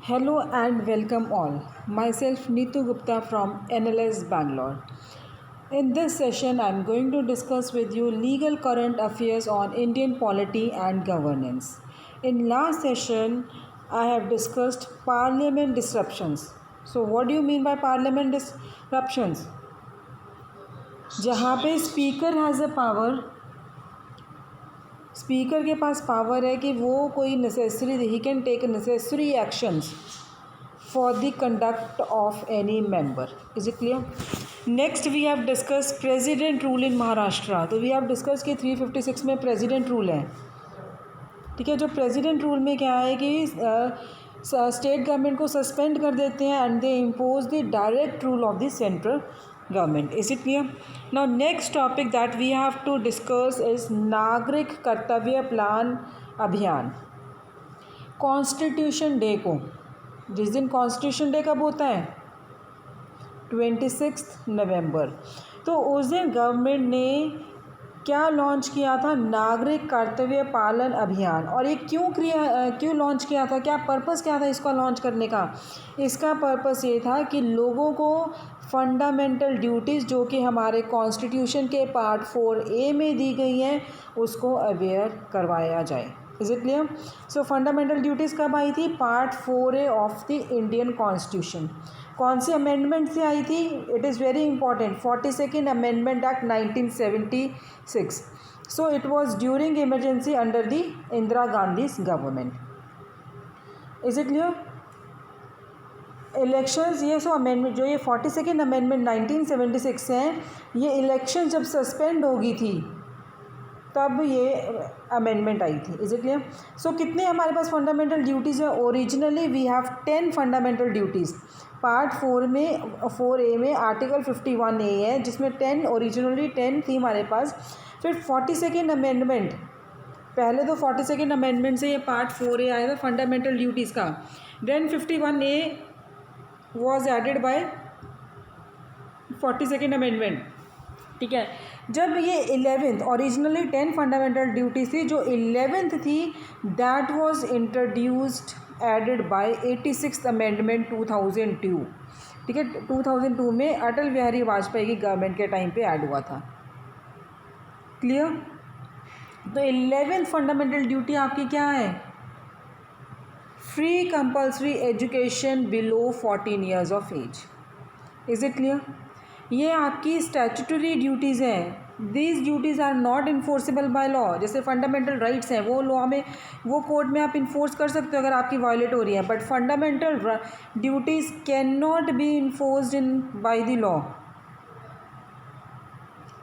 Hello and welcome all. Myself Neetu Gupta from NLS Bangalore. In this session, I am going to discuss with you legal current affairs on Indian polity and governance. In last session, I have discussed parliament disruptions. So, what do you mean by parliament disruptions? जहाँ पे speaker has a power, speaker के पास power है कि वो कोई necessary ही can take necessary actions for the conduct of any member. Is it clear? Next we have discussed president rule in Maharashtra. तो we have discussed कि 356 में president rule है. ठीक है, जो president rule में क्या है कि स्टेट गवर्नमेंट को सस्पेंड कर देते हैं and they impose the direct rule of the central government. Is it clear? Now next topic that we have to discuss is Nagrik Kartavya plan अभियान. कॉन्स्टिट्यूशन डे को, जिस दिन कॉन्स्टिट्यूशन डे कब होता है 26 नवंबर, तो उस दिन गवर्नमेंट ने क्या लॉन्च किया था? नागरिक कर्तव्य पालन अभियान. और ये क्यों लॉन्च किया था? क्या पर्पस क्या था इसका लॉन्च करने का? इसका पर्पस ये था कि लोगों को फंडामेंटल ड्यूटीज़ जो कि हमारे कॉन्स्टिट्यूशन के पार्ट 4A में दी गई हैं उसको अवेयर करवाया जाए. Is it clear? So fundamental duties कब आई थी? Part 4A of the Indian constitution. कौन सी अमेंडमेंट से आई थी? It is very important. 42nd amendment act 1976. So it was during emergency under the Indira Gandhi's government. Is it clear? Elections, ये सो amendment जो ये 42nd amendment 1976 हैं, ये इलेक्शन जब सस्पेंड होगी थी तब ये अमेंडमेंट आई थी. Is it clear? सो कितने हमारे पास फंडामेंटल ड्यूटीज़ है? Originally we have 10 fundamental duties. Part 4A में आर्टिकल 51A है जिसमें 10 ओरिजिनली 10 थी हमारे पास. फिर 42nd अमेंडमेंट, पहले तो 42nd अमेंडमेंट से ये पार्ट 4A आया था फंडामेंटल ड्यूटीज़ का. Then 51A was added by 42nd amendment. ठीक है, जब ये 11th, ओरिजिनली 10 फंडामेंटल ड्यूटीज थी, जो 11th थी that was introduced added by 86th amendment 2002. ठीक है, 2002 में अटल बिहारी वाजपेयी की गवर्नमेंट के टाइम पे ऐड हुआ था. क्लियर? तो 11th फंडामेंटल ड्यूटी आपकी क्या है? Free compulsory education below 14 years of age. Is it clear? ये आपकी स्टैट्यूटरी ड्यूटीज़ हैं. These duties are not enforceable by law. जैसे फंडामेंटल राइट्स हैं वो लॉ में, वो कोर्ट में आप इन्फोर्स कर सकते हो अगर आपकी वायलेट हो रही है, but fundamental duties can not be enforced in by the law.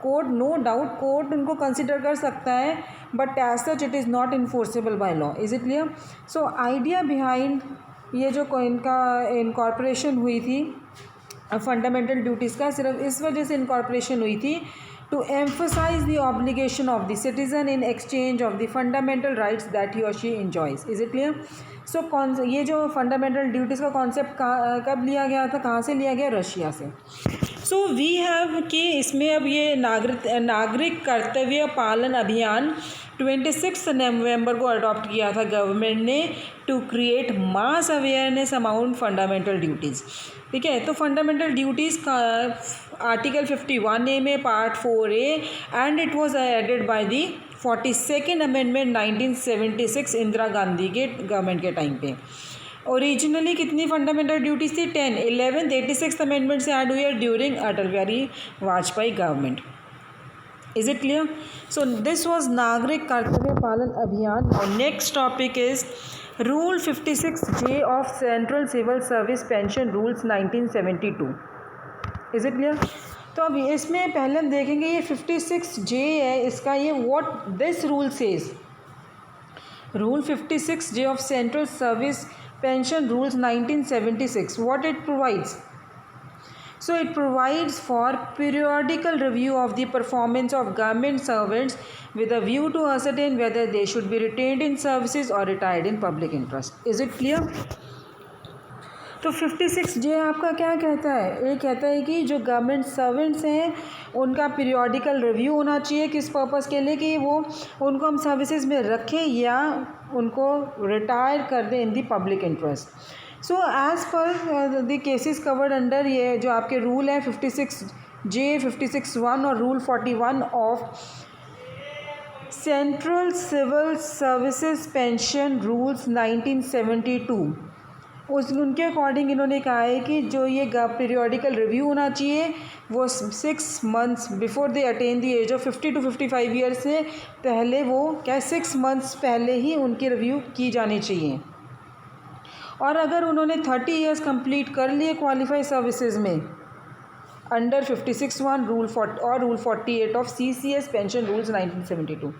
Court, no doubt court उनको कंसिडर कर सकता है, but as such it is not enforceable by law. Is it clear? So idea behind ये जो इनका incorporation हुई थी fundamental duties का, सिर्फ इस वजह से इनकॉर्पोरेशन हुई थी to emphasize the obligation of the citizen in exchange of the fundamental rights that he और she enjoys. Is it clear? So ये जो फंडामेंटल ड्यूटीज़ का कॉन्सेप्ट कब लिया गया था, कहाँ से लिया गया? रशिया से. सो वी हैव कि इसमें अब ये नागरिक कर्तव्य पालन अभियान 26 नवंबर को अडॉप्ट किया था गवर्नमेंट ने to create mass awareness amount fundamental duties. ठीक है, तो फंडामेंटल ड्यूटीज़ का आर्टिकल 51A में part 4A and it was added by the 42nd amendment 1976 Indira Gandhi के गवर्नमेंट के टाइम पे. ओरिजिनली कितनी फंडामेंटल ड्यूटीज़ थी? 10. 11th 86th अमेंडमेंट से ऐड हुई है during Atal Bihari Vajpayee government. Is it clear? So this was Nagrik Kartavya Palan Abhiyan. और next topic is rule 56J of central civil service pension rules 1972. Is it clear? तो अब इसमें पहले हम देखेंगे ये 56J है इसका, ये what this rule says. Rule 56J of central service pension rules 1976, what it provides? So it provides for periodical review of the performance of government servants with a view to ascertain whether they should be retained in services or retired in public interest. Is it clear? तो 56J आपका क्या कहता है? ये कहता है कि जो गवर्नमेंट सर्वेंट्स हैं उनका पीरियोडिकल रिव्यू होना चाहिए. किस पर्पज़ के लिए? कि वो उनको हम सर्विसेज में रखें या उनको रिटायर कर दें in the public interest. So as per the cases covered under ये जो आपके रूल है 56J 56(1) और rule 41 of central civil services pension rules 1972, उनके अकॉर्डिंग इन्होंने कहा है कि जो ये पीरियोडिकल रिव्यू होना चाहिए वो 6 months before they attain the age of 50 to 55 years से पहले, वो क्या 6 मंथ्स पहले ही उनकी रिव्यू की जानी चाहिए। और अगर उन्होंने 30 ईयर्स कंप्लीट कर लिए क्वालिफाइड सर्विसेज में अंडर 56(1) रूल 40 और rule 48 of CCS pension rules 1972,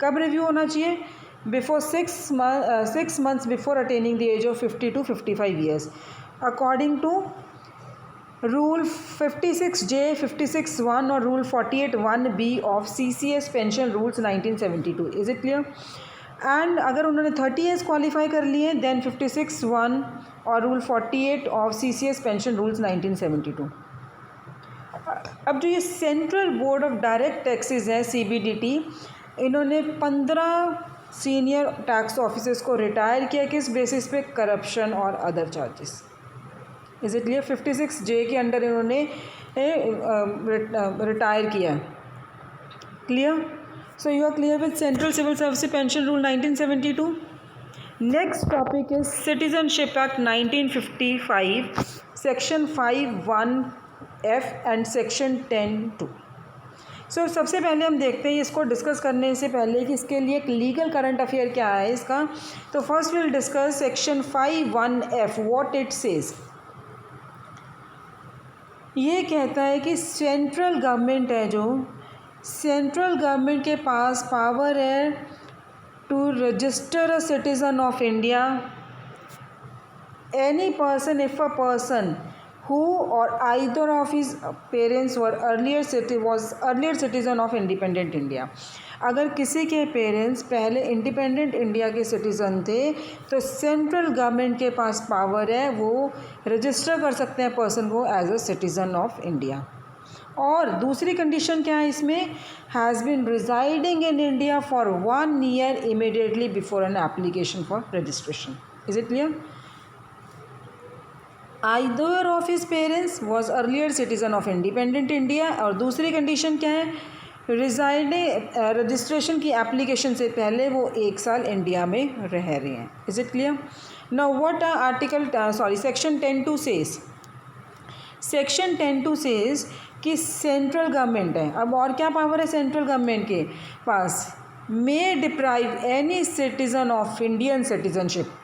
कब रिव्यू होना चाहिए? Before 6 months before attaining the age of 50 to 55 years according to rule 56J 56(1) और rule 48(1)B of CCS pension rules 1972। Is it clear? And अगर उन्होंने 30 years qualify कर लिए then 56(1) और rule 48 of CCS pension rules 1972। अब जो ये central board of direct taxes है CBDT, इन्होंने 15 सीनियर टैक्स ऑफिसर्स को रिटायर किया, किस बेसिस पे? करप्शन और other charges. Is it clear? 56J के अंडर इन्होंने रिटायर किया। Clear? So you are clear with central civil service pension rule 1972। Next topic is citizenship act 1955 section 5(1)(f) and section 10(2). सो सबसे पहले हम देखते हैं इसको डिस्कस करने से पहले कि इसके लिए एक लीगल करंट अफेयर क्या है इसका। तो first will discuss section 5(1)(f) what it says. ये कहता है कि सेंट्रल गवर्नमेंट है, जो सेंट्रल गवर्नमेंट के पास पावर है to register a citizen of India any person if a person who or either of his parents was earlier citizen of independent India। अगर किसी के पेरेंट्स पहले इंडिपेंडेंट इंडिया के सिटीज़न थे तो सेंट्रल गवर्नमेंट के पास पावर है, वो रजिस्टर कर सकते हैं पर्सन को as a citizen of India. और दूसरी कंडीशन क्या है इसमें? Has been residing in India for 1 year immediately before an application for registration. Is it clear? Either of his parents was earlier citizen of independent India. और दूसरी condition क्या है? Residing registration की एप्लीकेशन से पहले वो 1 साल इंडिया में रह रहे हैं। Is it clear? Now what article section 10(2) सेज। सेक्शन 10(2) सेज कि सेंट्रल गवर्नमेंट है, अब और क्या पावर है सेंट्रल गवर्नमेंट के पास? May deprive any citizen of Indian citizenship.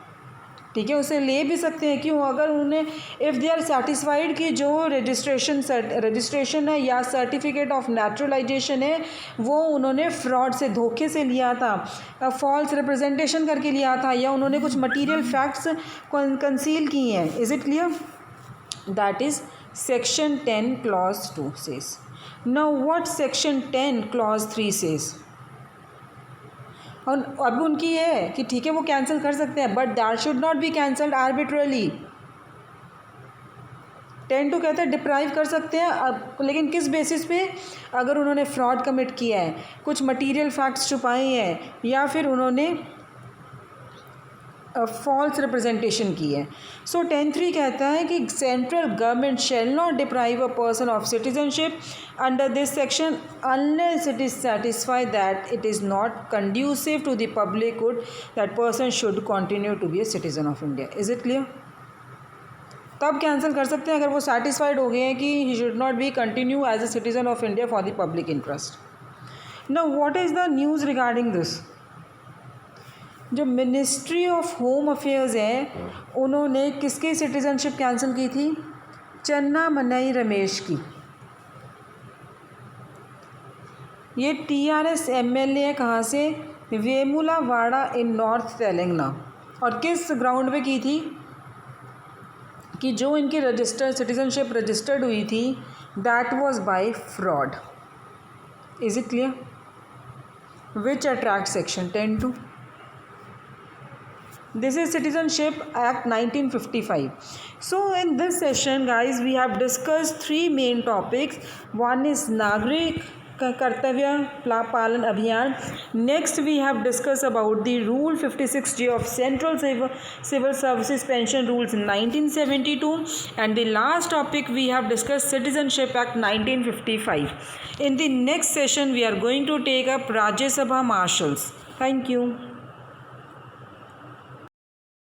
ठीक है, उसे ले भी सकते हैं। क्यों? अगर उन्हें इफ़ दे आर सेटिस्फाइड कि जो रजिस्ट्रेशन है या सर्टिफिकेट ऑफ नेचुरलाइजेशन है वो उन्होंने फ्रॉड से, धोखे से लिया था, फॉल्स रिप्रेजेंटेशन करके लिया था, या उन्होंने कुछ मटेरियल फैक्ट्स कंसील किए हैं। Is it clear? That is section 10 clause 2 says। Now what section 10 clause 3 says। और अब उनकी ये है कि ठीक है वो कैंसिल कर सकते हैं, but that should not be cancelled arbitrarily. 10(2) कहते हैं डिप्राइव कर सकते हैं, अब लेकिन किस बेसिस पे? अगर उन्होंने फ्रॉड कमिट किया है, कुछ मटेरियल फैक्ट्स छुपाए हैं, या फिर उन्होंने फॉल्स रिप्रेजेंटेशन की है। सो 10(3) कहता है कि central government shall not deprive a person of citizenship under this section unless it is satisfied that it is not conducive to the public good, that person should continue to be a citizen of India. Is it clear? तब cancel कर सकते हैं अगर वो satisfied हो गए हैं कि he should not be continue as a citizen of India for the public interest. Now what is the news regarding this? जो मिनिस्ट्री ऑफ होम अफेयर्स है उन्होंने किसकी सिटीजनशिप कैंसिल की थी? चन्नामनई रमेश की। ये TRS MLA है, कहाँ से? वेमुलावाड़ा इन नॉर्थ तेलंगाना। और किस ग्राउंड पे की थी? कि जो इनकी सिटीजनशिप रजिस्टर्ड हुई थी that was by fraud. Is it clear? Which attract section 10(2)। This is Citizenship Act 1955. So in this session guys we have discussed 3 main topics. One is Nagrik कर्तव्य पालन अभियान. Next we have discussed about the Rule 56J of Central Civil Services Pension Rules in 1972, and the last topic we have discussed Citizenship Act 1955. In the next session we are going to take up Rajya Sabha Marshals. Thank you.